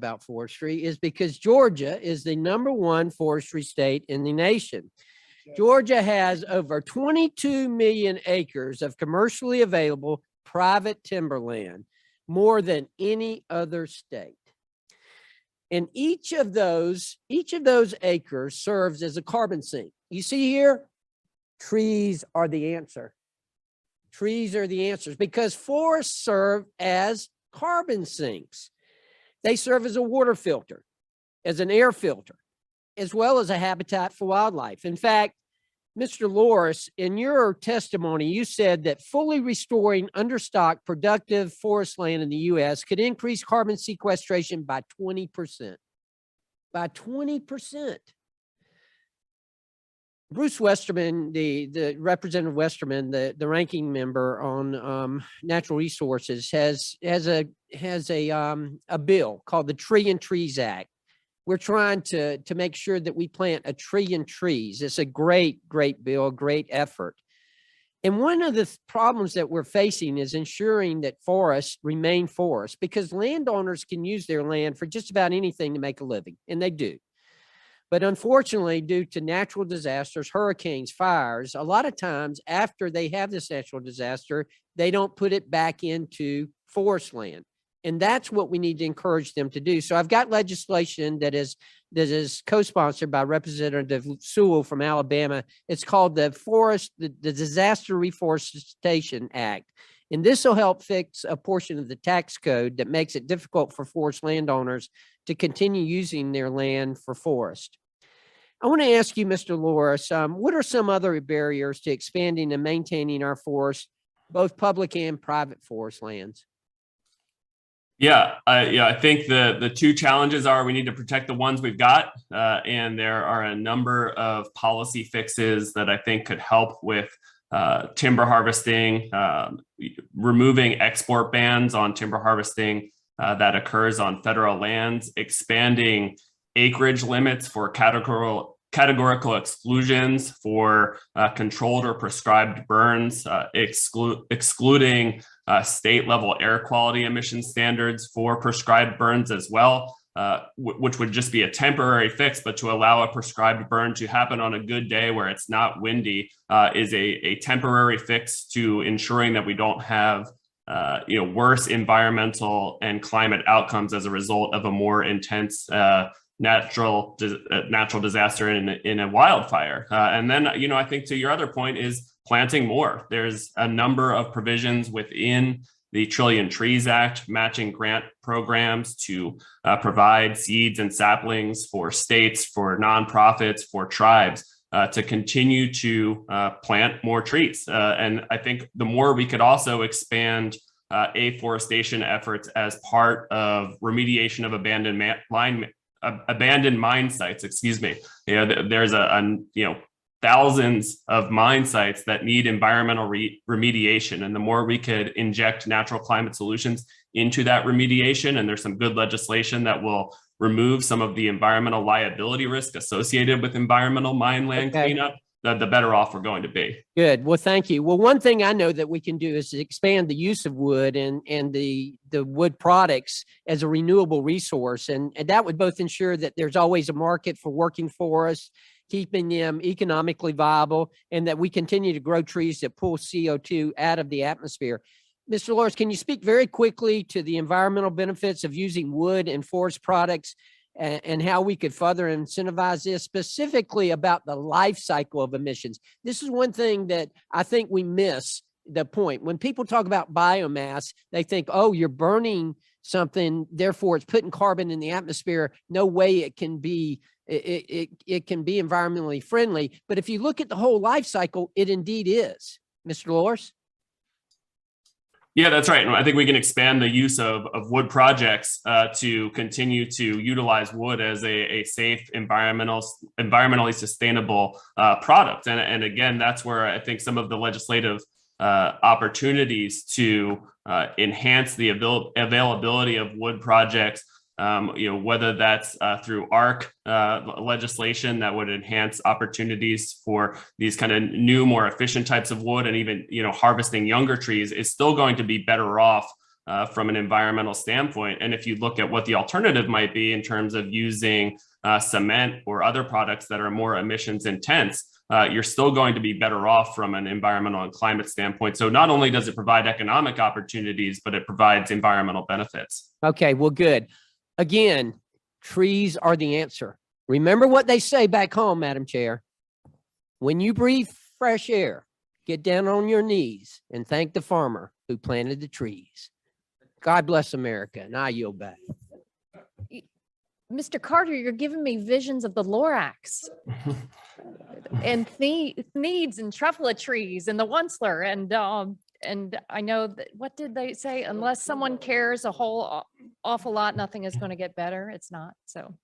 about forestry is because Georgia is the #1 forestry state in the nation. Georgia has over 22 million acres of commercially available private timberland, more than any other state. And each of those acres serves as a carbon sink. You see here, trees are the answer. Trees are the answers because forests serve as carbon sinks. They serve as a water filter, as an air filter, as well as a habitat for wildlife. In fact, Mr. Loris, in your testimony, you said that fully restoring understocked productive forest land in the U.S. could increase carbon sequestration by 20%. By 20%. Bruce Westerman, the Representative Westerman, the ranking member on natural resources, has a bill called the Tree and Trees Act. We're trying to make sure that we plant 1 trillion trees. It's a great bill, great effort. And one of the problems that we're facing is ensuring that forests remain forests, because landowners can use their land for just about anything to make a living, and they do. But unfortunately, due to natural disasters, hurricanes, fires, a lot of times after they have this natural disaster, they don't put it back into forest land. And that's what we need to encourage them to do. So I've got legislation that is co-sponsored by Representative Sewell from Alabama. It's called the Disaster Reforestation Act. And this will help fix a portion of the tax code that makes it difficult for forest landowners to continue using their land for forest. I want to ask you, Mr. Loris, what are some other barriers to expanding and maintaining our forests, both public and private forest lands? I think the two challenges are we need to protect the ones we've got, and there are a number of policy fixes that I think could help with timber harvesting, removing export bans on timber harvesting that occurs on federal lands, expanding acreage limits for categorical exclusions for controlled or prescribed burns, excluding state level air quality emission standards for prescribed burns as well, which would just be a temporary fix, but to allow a prescribed burn to happen on a good day where it's not windy is a temporary fix to ensuring that we don't have worse environmental and climate outcomes as a result of a more intense natural disaster in a wildfire. And then, I think to your other point is planting more. There's a number of provisions within the Trillion Trees Act, matching grant programs to provide seeds and saplings for states, for nonprofits, for tribes to continue to plant more trees. And I think the more we could also expand afforestation efforts as part of remediation of abandoned mine sites, there's thousands of mine sites that need environmental remediation. And the more we could inject natural climate solutions into that remediation, and there's some good legislation that will remove some of the environmental liability risk associated with environmental mine land cleanup, the better off we're going to be. Good. Well, thank you. Well, one thing I know that we can do is expand the use of wood and the wood products as a renewable resource. And that would both ensure that there's always a market for working forests, keeping them economically viable, and that we continue to grow trees that pull CO2 out of the atmosphere. Mr. Loris, can you speak very quickly to the environmental benefits of using wood and forest products and how we could further incentivize this, specifically about the life cycle of emissions? This is one thing that I think we miss the point. When people talk about biomass, they think, oh, you're burning something, therefore it's putting carbon in the atmosphere. No way it can be environmentally friendly. But if you look at the whole life cycle, it indeed is. Mr. Loris? Yeah, that's right. And I think we can expand the use of wood projects to continue to utilize wood as a safe, environmentally sustainable product. And again, that's where I think some of the legislative opportunities to enhance the availability of wood projects, whether that's through ARC legislation that would enhance opportunities for these kind of new, more efficient types of wood, and even, harvesting younger trees is still going to be better off from an environmental standpoint. And if you look at what the alternative might be in terms of using cement or other products that are more emissions intense, you're still going to be better off from an environmental and climate standpoint. So not only does it provide economic opportunities, but it provides environmental benefits. Okay, well, good. Again, trees are the answer. Remember what they say back home, Madam Chair. When you breathe fresh air, get down on your knees and thank the farmer who planted the trees. God bless America. And I yield back. Mr. Carter, you're giving me visions of the Lorax and Needs and truffula trees and the Onceler. And I know that, what did they say? Unless someone cares a whole awful lot, nothing is going to get better. It's not. So